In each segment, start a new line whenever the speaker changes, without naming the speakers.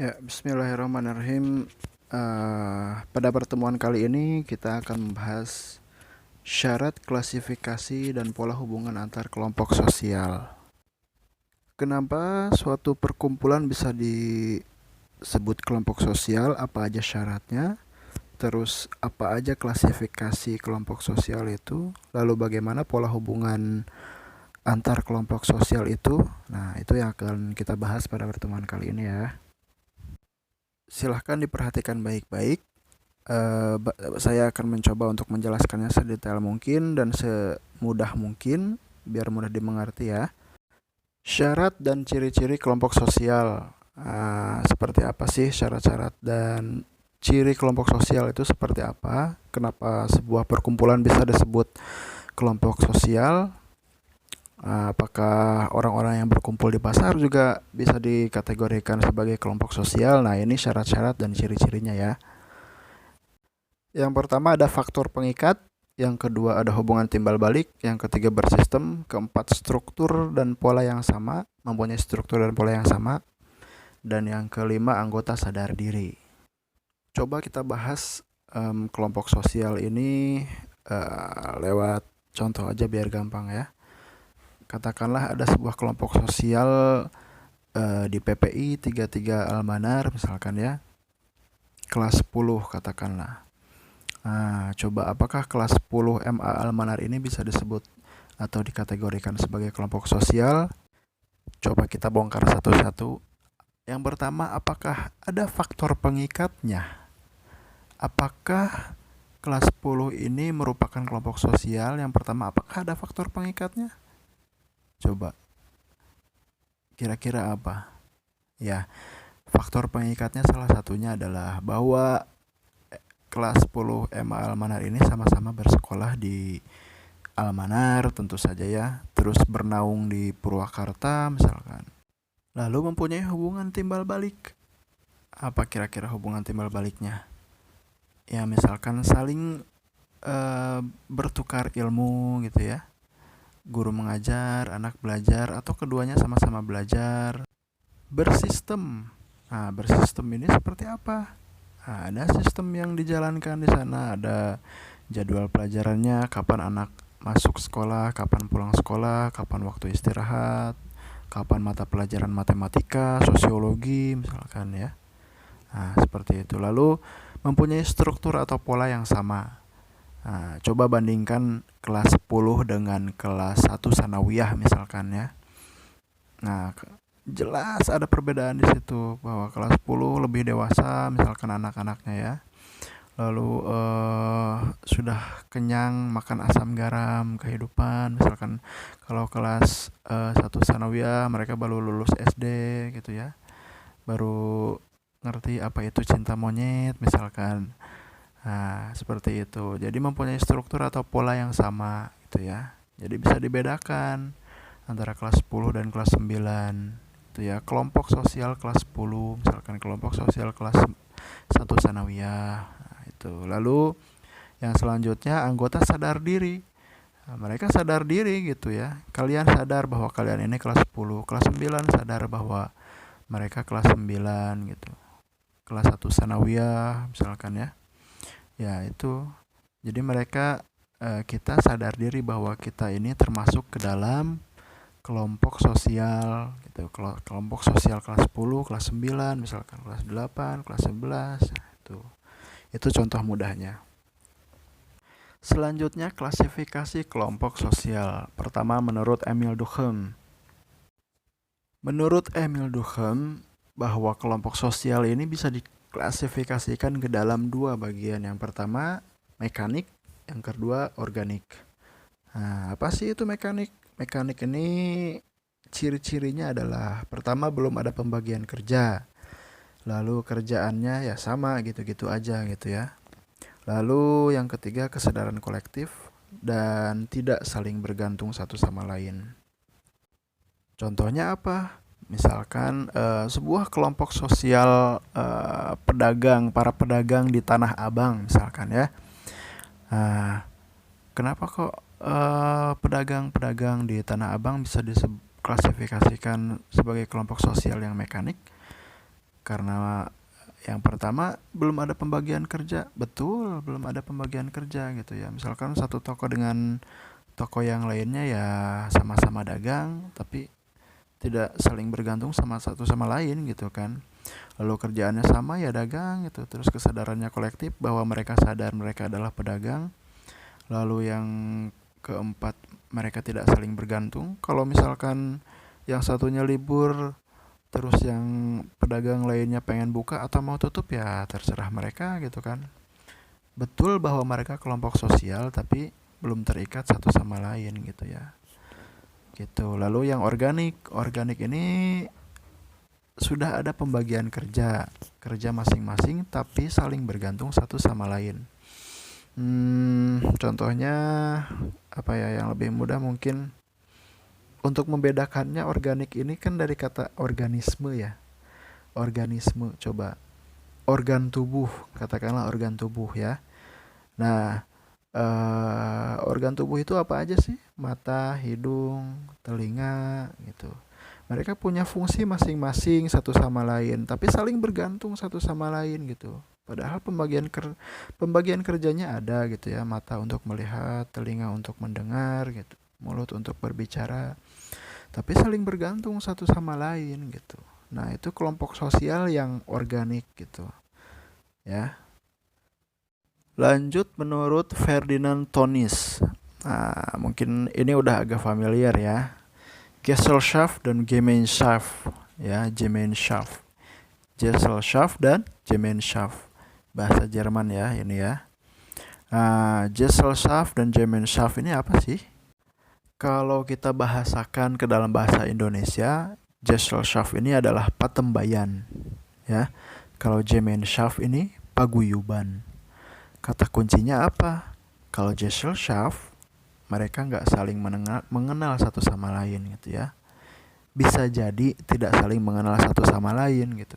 Ya, bismillahirrahmanirrahim. Pada pertemuan kali ini kita akan membahas syarat klasifikasi dan pola hubungan antar kelompok sosial. Kenapa suatu perkumpulan bisa disebut kelompok sosial? Apa aja syaratnya? Terus apa aja klasifikasi kelompok sosial itu? Lalu bagaimana pola hubungan antar kelompok sosial itu? Nah, itu yang akan kita bahas pada pertemuan kali ini ya. Silahkan diperhatikan baik-baik. Saya akan mencoba untuk menjelaskannya sedetail mungkin dan semudah mungkin biar mudah dimengerti ya. Syarat dan ciri-ciri kelompok sosial. Seperti apa sih syarat-syarat dan ciri kelompok sosial itu seperti apa? Kenapa sebuah perkumpulan bisa disebut kelompok sosial? Apakah orang-orang yang berkumpul di pasar juga bisa dikategorikan sebagai kelompok sosial? Nah, ini syarat-syarat dan ciri-cirinya ya. Yang pertama ada faktor pengikat, yang kedua ada hubungan timbal balik, yang ketiga bersistem, keempat struktur dan pola yang sama, mempunyai struktur dan pola yang sama, dan yang kelima anggota sadar diri. Coba kita bahas kelompok sosial ini lewat contoh aja biar gampang ya. Katakanlah ada sebuah kelompok sosial di PPI 33 Almanar misalkan ya, kelas 10 katakanlah. Coba apakah kelas 10 MA Almanar ini bisa disebut atau dikategorikan sebagai kelompok sosial? Coba kita bongkar satu-satu. Yang pertama, apakah ada faktor pengikatnya? Apakah kelas 10 ini merupakan kelompok sosial? Yang pertama, apakah ada faktor pengikatnya? Coba, kira-kira apa? Ya, faktor pengikatnya salah satunya adalah bahwa kelas 10 MA Almanar ini sama-sama bersekolah di Almanar tentu saja ya, terus bernaung di Purwakarta misalkan. Lalu mempunyai hubungan timbal balik. Apa kira-kira hubungan timbal baliknya? Ya misalkan saling bertukar ilmu gitu ya. Guru mengajar, anak belajar, atau keduanya sama-sama belajar. Bersistem. Nah, bersistem ini seperti apa? Ada sistem yang dijalankan di sana, ada jadwal pelajarannya, kapan anak masuk sekolah, kapan pulang sekolah, kapan waktu istirahat, kapan mata pelajaran matematika, sosiologi misalkan ya. Nah, seperti itu. Lalu mempunyai struktur atau pola yang sama. Coba bandingkan kelas 10 dengan kelas 1 sanawiyah misalkan ya. Nah, jelas ada perbedaan di situ bahwa kelas 10 lebih dewasa misalkan anak-anaknya ya. Lalu sudah kenyang makan asam garam kehidupan misalkan. Kalau kelas 1 sanawiyah mereka baru lulus SD gitu ya, baru ngerti apa itu cinta monyet misalkan. Nah, seperti itu. Jadi mempunyai struktur atau pola yang sama gitu ya. Jadi bisa dibedakan antara kelas 10 dan kelas 9 itu ya. Kelompok sosial kelas 10 misalkan, kelompok sosial kelas 1 sanawiyah. Nah, itu. Lalu yang selanjutnya anggota sadar diri. Nah, mereka sadar diri gitu ya. Kalian sadar bahwa kalian ini kelas 10, kelas 9 sadar bahwa mereka kelas 9 gitu. Kelas 1 sanawiyah misalkan ya. Ya, itu. Jadi mereka kita sadar diri bahwa kita ini termasuk ke dalam kelompok sosial gitu. Kelompok sosial kelas 10, kelas 9, misalkan kelas 8, kelas 11 itu. Itu contoh mudahnya. Selanjutnya klasifikasi kelompok sosial. Pertama menurut Emil Durkheim. Menurut Emil Durkheim bahwa kelompok sosial ini bisa diklasifikasikan ke dalam dua bagian. Yang pertama mekanik, yang kedua organik. Nah, apa sih itu mekanik? Mekanik ini ciri-cirinya adalah pertama belum ada pembagian kerja. Lalu kerjaannya ya sama gitu-gitu aja gitu ya. Lalu yang ketiga kesadaran kolektif dan tidak saling bergantung satu sama lain. Contohnya apa? Misalkan sebuah kelompok sosial para pedagang di Tanah Abang misalkan ya. Nah, kenapa kok pedagang-pedagang di Tanah Abang bisa diklasifikasikan sebagai kelompok sosial yang mekanik? Karena yang pertama belum ada pembagian kerja, betul, belum ada pembagian kerja gitu ya. Misalkan satu toko dengan toko yang lainnya ya sama-sama dagang, tapi tidak saling bergantung sama satu sama lain gitu kan. Lalu kerjaannya sama ya dagang gitu, terus kesadarannya kolektif bahwa mereka sadar mereka adalah pedagang. Lalu yang keempat, mereka tidak saling bergantung. Kalau misalkan yang satunya libur, terus yang pedagang lainnya pengen buka atau mau tutup ya terserah mereka gitu kan. Betul bahwa mereka kelompok sosial tapi belum terikat satu sama lain gitu ya. Gitu. Lalu yang organik, organik ini sudah ada pembagian kerja, kerja masing-masing tapi saling bergantung satu sama lain. Contohnya apa ya yang lebih mudah mungkin untuk membedakannya organik ini kan dari kata organisme ya. Organisme coba organ tubuh, katakanlah organ tubuh ya. Nah, organ tubuh itu apa aja sih? Mata, hidung, telinga gitu. Mereka punya fungsi masing-masing satu sama lain, tapi saling bergantung satu sama lain gitu. Padahal pembagian kerjanya ada gitu ya, mata untuk melihat, telinga untuk mendengar gitu, mulut untuk berbicara, tapi saling bergantung satu sama lain gitu. Nah, itu kelompok sosial yang organik gitu ya. Lanjut menurut Ferdinand Tonis. Nah, mungkin ini udah agak familiar ya. Gesellschaft dan Gemeinschaft ya, Gemeinschaft. Gesellschaft dan Gemeinschaft. Bahasa Jerman ya ini ya. Gesellschaft dan Gemeinschaft ini apa sih? Kalau kita bahasakan ke dalam bahasa Indonesia, Gesellschaft ini adalah patembayan ya. Kalau Gemeinschaft ini paguyuban. Kata kuncinya apa? Kalau Gesellschaft, mereka nggak saling mengenal satu sama lain gitu ya. Bisa jadi tidak saling mengenal satu sama lain gitu.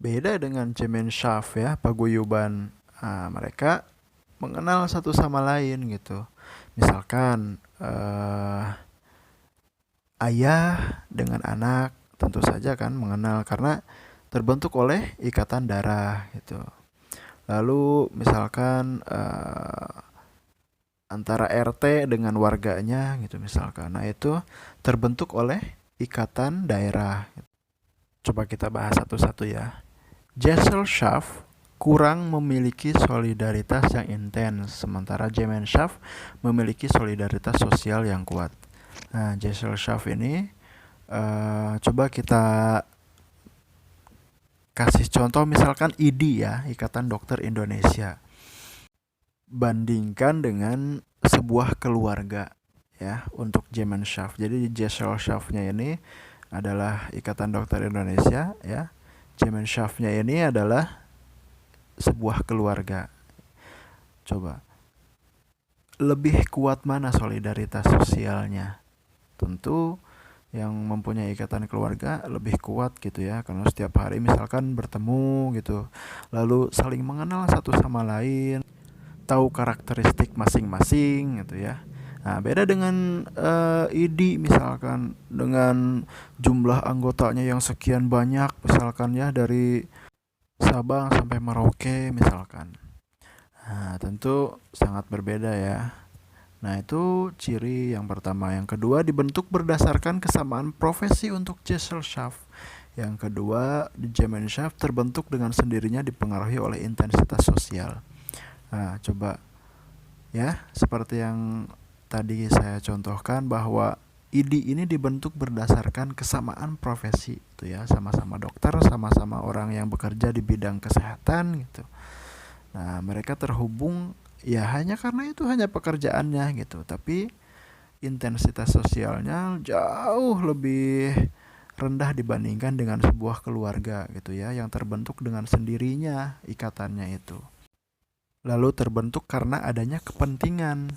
Beda dengan Gemeinschaft ya, paguyuban. Mereka mengenal satu sama lain gitu. Misalkan ayah dengan anak tentu saja kan mengenal karena terbentuk oleh ikatan darah gitu. Lalu misalkan antara RT dengan warganya gitu misalkan. Nah, itu terbentuk oleh ikatan daerah. Coba kita bahas satu-satu ya. Gesellschaft kurang memiliki solidaritas yang intens, sementara Gemeinschaft memiliki solidaritas sosial yang kuat. Nah, Gesellschaft ini coba kita kasih contoh misalkan IDI ya, Ikatan Dokter Indonesia. Bandingkan dengan sebuah keluarga ya untuk Gemeinschaft. Jadi Gesellschaft-nya ini adalah Ikatan Dokter Indonesia ya. Gemeinschaft-nya ini adalah sebuah keluarga. Coba lebih kuat mana solidaritas sosialnya? Tentu yang mempunyai ikatan keluarga lebih kuat gitu ya, karena setiap hari misalkan bertemu gitu, lalu saling mengenal satu sama lain, tahu karakteristik masing-masing gitu ya. Nah, beda dengan IDI misalkan dengan jumlah anggotanya yang sekian banyak misalkan ya, dari Sabang sampai Merauke misalkan. Nah, tentu sangat berbeda ya. Nah, itu ciri yang pertama. Yang kedua, dibentuk berdasarkan kesamaan profesi untuk Gesellschaft. Yang kedua, di Gemeinschaft terbentuk dengan sendirinya dipengaruhi oleh intensitas sosial. Nah, coba ya, seperti yang tadi saya contohkan bahwa IDI ini dibentuk berdasarkan kesamaan profesi gitu ya, sama-sama dokter, sama-sama orang yang bekerja di bidang kesehatan gitu. Nah, mereka terhubung ya hanya karena itu hanya pekerjaannya gitu, tapi intensitas sosialnya jauh lebih rendah dibandingkan dengan sebuah keluarga gitu ya, yang terbentuk dengan sendirinya ikatannya itu. Lalu terbentuk karena adanya kepentingan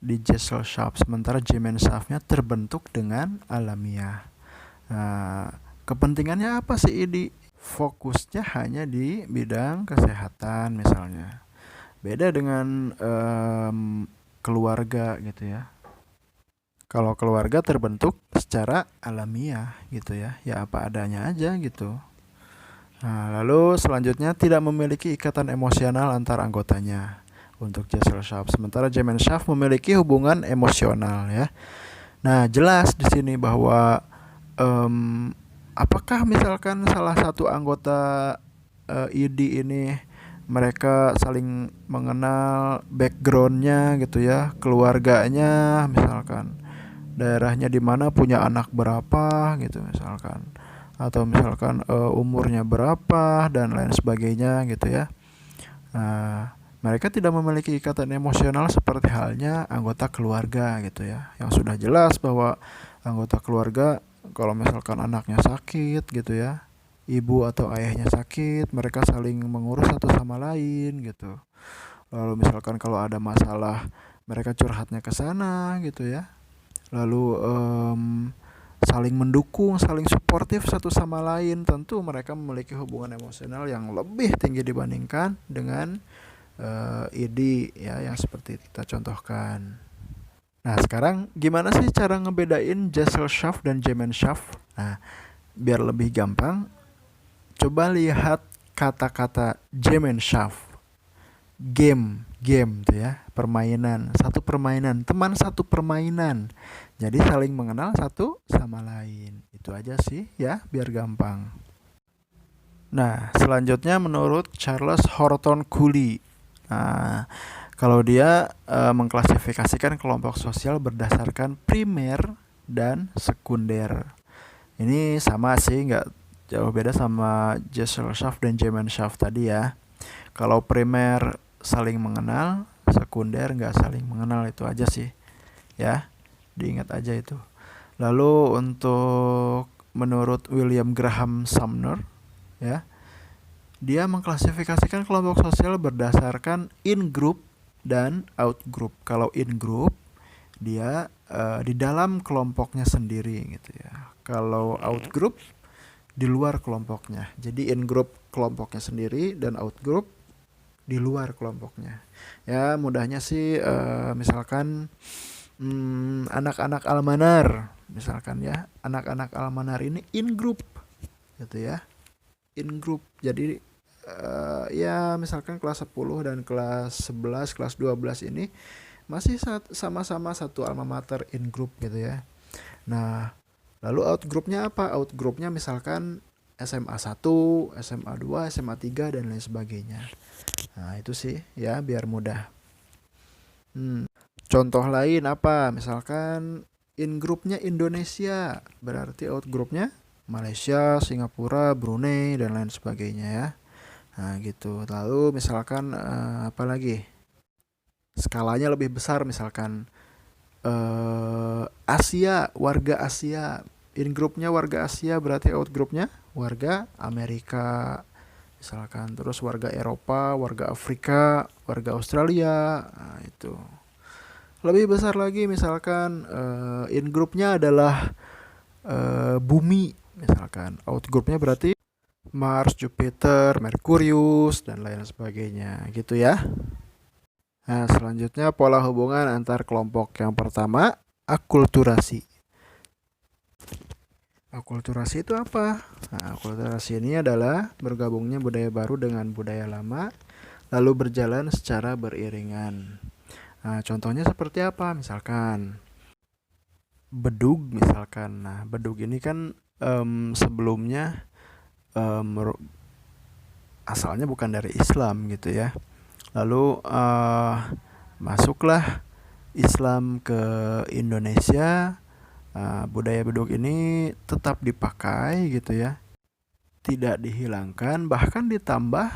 di Gesellschaft, sementara Gemeinschaftnya terbentuk dengan alamiah. Nah, kepentingannya apa sih ini? Fokusnya hanya di bidang kesehatan misalnya. Beda dengan keluarga gitu ya. Kalau keluarga terbentuk secara alamiah gitu ya, ya apa adanya aja gitu. Nah, lalu selanjutnya tidak memiliki ikatan emosional antar anggotanya untuk Gesellschaft. Sementara Gemeinschaft memiliki hubungan emosional ya. Nah, jelas di sini bahwa apakah misalkan salah satu anggota ID ini mereka saling mengenal backgroundnya gitu ya, keluarganya misalkan, daerahnya di mana, punya anak berapa gitu misalkan, atau misalkan umurnya berapa dan lain sebagainya gitu ya. Nah, mereka tidak memiliki ikatan emosional seperti halnya anggota keluarga gitu ya, yang sudah jelas bahwa anggota keluarga kalau misalkan anaknya sakit gitu ya, ibu atau ayahnya sakit, mereka saling mengurus satu sama lain gitu. Lalu misalkan kalau ada masalah, mereka curhatnya ke sana gitu ya. Lalu saling mendukung, saling suportif satu sama lain. Tentu mereka memiliki hubungan emosional yang lebih tinggi dibandingkan dengan ID ya yang seperti kita contohkan. Nah, sekarang gimana sih cara ngebedain Gesellschaft dan Gemeinschaft? Nah, biar lebih gampang, coba lihat kata-kata Gemeinschaft. Game tuh ya, permainan, satu permainan, teman satu permainan. Jadi saling mengenal satu sama lain. Itu aja sih ya, biar gampang. Nah, selanjutnya menurut Charles Horton Cooley. Nah, kalau dia mengklasifikasikan kelompok sosial berdasarkan primer dan sekunder. Ini sama sih, nggak jauh beda sama Gesellschaft dan Gemeinschaft tadi ya. Kalau primer saling mengenal, sekunder nggak saling mengenal, itu aja sih ya. Diingat aja itu. Lalu untuk menurut William Graham Sumner ya, dia mengklasifikasikan kelompok sosial berdasarkan in-group dan out-group. Kalau in-group, dia di dalam kelompoknya sendiri gitu ya. Kalau out-group, di luar kelompoknya. Jadi in-group kelompoknya sendiri dan out-group di luar kelompoknya. Ya, mudahnya sih misalkan anak-anak Almanar, misalkan ya. Anak-anak Almanar ini in-group gitu ya. In-group. Jadi ya misalkan kelas 10 dan kelas 11, kelas 12 ini masih sama-sama satu alma mater in group gitu ya. Nah, lalu out groupnya apa? Out groupnya misalkan SMA 1, SMA 2, SMA 3 dan lain sebagainya. Nah, itu sih ya biar mudah. Contoh lain apa? Misalkan in groupnya Indonesia, berarti out groupnya Malaysia, Singapura, Brunei dan lain sebagainya ya. Nah, gitu. Lalu misalkan apa lagi? Skalanya lebih besar misalkan Asia, warga Asia. In grupnya warga Asia, berarti out grupnya warga Amerika. Misalkan terus warga Eropa, warga Afrika, warga Australia. Nah, itu. Lebih besar lagi misalkan in grupnya adalah bumi misalkan. Out grupnya berarti Mars, Jupiter, Merkurius, dan lain sebagainya gitu ya. Nah, selanjutnya pola hubungan antar kelompok. Yang pertama, akulturasi. Akulturasi itu apa? Nah, akulturasi ini adalah bergabungnya budaya baru dengan budaya lama, lalu berjalan secara beriringan. Nah, contohnya seperti apa? Misalkan bedug misalkan. Nah, bedug ini kan sebelumnya asalnya bukan dari Islam gitu ya. Lalu masuklah Islam ke Indonesia. Budaya bedug ini tetap dipakai gitu ya, tidak dihilangkan, bahkan ditambah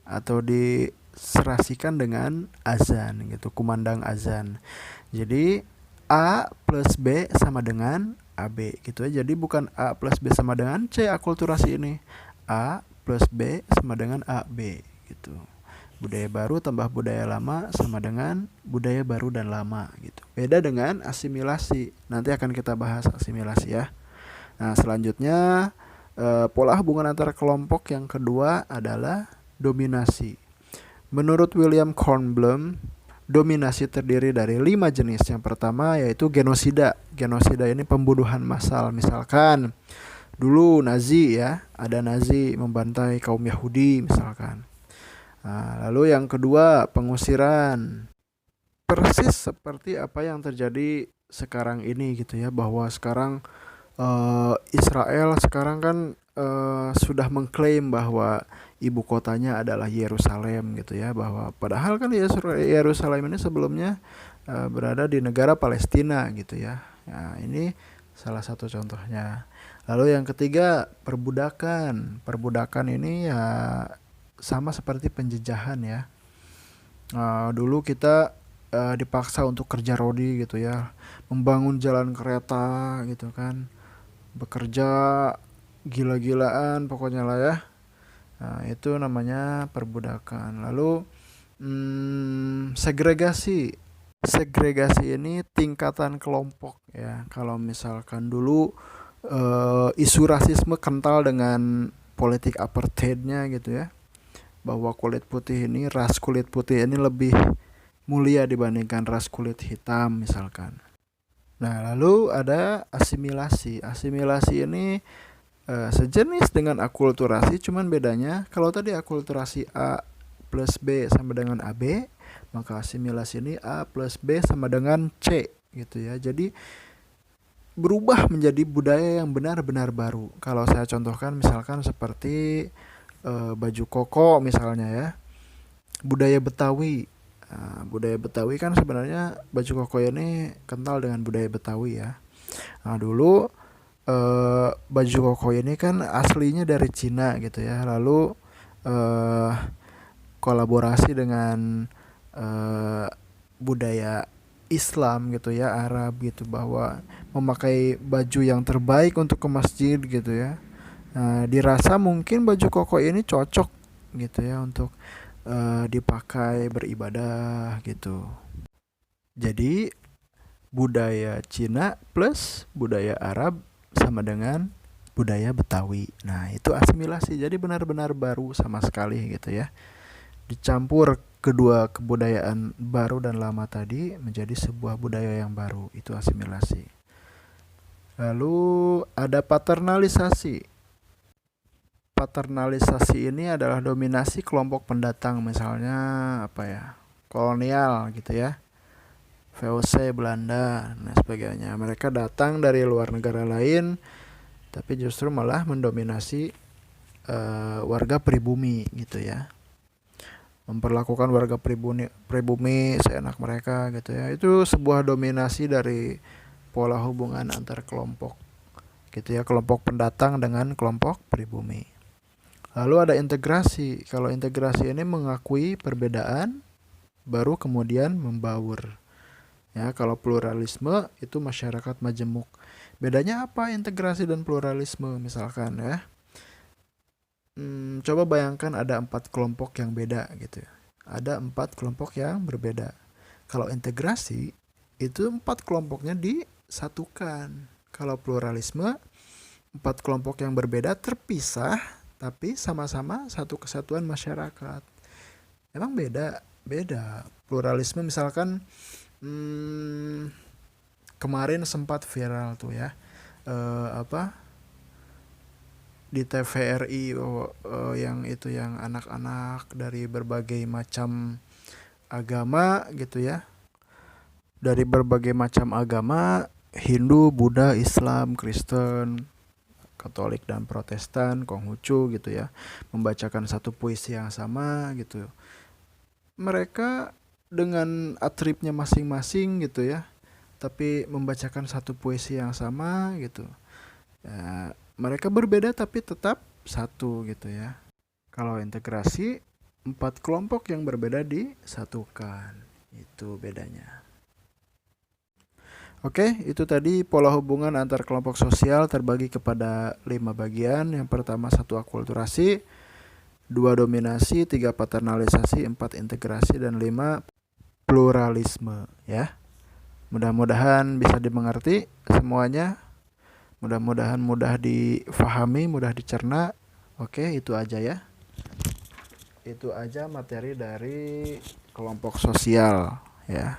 atau diserasikan dengan azan gitu, kumandang azan. Jadi A plus B sama dengan AB gitu ya. Jadi bukan A plus B sama dengan C akulturasi ini. A plus B sama dengan AB gitu. Budaya baru tambah budaya lama sama dengan budaya baru dan lama gitu. Beda dengan asimilasi. Nanti akan kita bahas asimilasi ya. Nah, selanjutnya pola hubungan antara kelompok yang kedua adalah dominasi. Menurut William Kornblum, dominasi terdiri dari 5 jenis. Yang pertama yaitu genosida. Genosida ini pembunuhan massal. Misalkan Dulu Nazi ya, ada Nazi membantai kaum Yahudi misalkan. Nah, lalu yang kedua pengusiran. Persis seperti apa yang terjadi sekarang ini gitu ya, bahwa sekarang Israel sekarang kan sudah mengklaim bahwa ibu kotanya adalah Yerusalem gitu ya, bahwa padahal kan Yerusalem ini sebelumnya berada di negara Palestina gitu ya. Nah, ini salah satu contohnya. Lalu yang ketiga perbudakan. Perbudakan ini ya sama seperti penjejahan ya. Dulu kita dipaksa untuk kerja rodi gitu ya, membangun jalan kereta gitu kan, bekerja gila-gilaan pokoknya lah ya. Nah, itu namanya perbudakan. Lalu segregasi. Segregasi ini tingkatan kelompok ya. Kalau misalkan dulu isu rasisme kental dengan politik apartheidnya gitu ya, bahwa ras kulit putih ini lebih mulia dibandingkan ras kulit hitam misalkan. Nah, lalu ada asimilasi. Asimilasi ini sejenis dengan akulturasi, cuman bedanya kalau tadi akulturasi A plus B sama dengan AB, maka asimilasi ini A plus B sama dengan C gitu ya. Jadi berubah menjadi budaya yang benar-benar baru. Kalau saya contohkan misalkan seperti baju koko misalnya ya, budaya Betawi. Budaya Betawi kan sebenarnya baju koko ini kental dengan budaya Betawi ya. Nah, dulu baju koko ini kan aslinya dari Cina gitu ya. Lalu eh, kolaborasi dengan budaya Islam gitu ya, Arab gitu, bahwa memakai baju yang terbaik untuk ke masjid gitu ya. Nah, dirasa mungkin baju koko ini cocok gitu ya untuk dipakai beribadah gitu. Jadi budaya Cina plus budaya Arab sama dengan budaya Betawi. Nah, itu asimilasi. Jadi benar-benar baru sama sekali gitu ya. Dicampur kedua kebudayaan baru dan lama tadi menjadi sebuah budaya yang baru. Itu asimilasi. Lalu ada paternalisasi. Paternalisasi ini adalah dominasi kelompok pendatang, misalnya apa ya, kolonial gitu ya, VOC Belanda dan sebagainya. Mereka datang dari luar negara lain tapi justru malah mendominasi warga pribumi gitu ya, memperlakukan warga pribumi seenak mereka gitu ya. Itu sebuah dominasi dari pola hubungan antar kelompok gitu ya, kelompok pendatang dengan kelompok pribumi. Lalu ada integrasi. Kalau integrasi ini mengakui perbedaan baru kemudian membaur. Ya, kalau pluralisme itu masyarakat majemuk. Bedanya apa integrasi dan pluralisme misalkan ya? Coba bayangkan ada 4 kelompok yang beda gitu ya. Ada 4 kelompok yang berbeda. Kalau integrasi itu 4 kelompoknya disatukan. Kalau pluralisme 4 kelompok yang berbeda terpisah tapi sama-sama satu kesatuan masyarakat. Emang beda, beda. Pluralisme misalkan kemarin sempat viral tuh ya, apa di TVRI, yang itu yang anak-anak dari berbagai macam agama gitu ya, dari berbagai macam agama, Hindu, Buddha, Islam, Kristen, Katolik dan Protestan, Konghucu gitu ya, membacakan satu puisi yang sama gitu. Mereka dengan atribnya masing-masing gitu ya, tapi membacakan satu puisi yang sama gitu. Ya, mereka berbeda tapi tetap satu gitu ya. Kalau integrasi, 4 kelompok yang berbeda disatukan. Itu bedanya. Oke, itu tadi pola hubungan antar kelompok sosial terbagi kepada 5 bagian. Yang pertama 1 akulturasi, 2 dominasi, 3 paternalisasi, 4 integrasi, dan 5 pluralisme ya. Mudah-mudahan bisa dimengerti semuanya. Mudah-mudahan mudah difahami, mudah dicerna. Oke, itu aja ya. Itu aja materi dari kelompok sosial ya.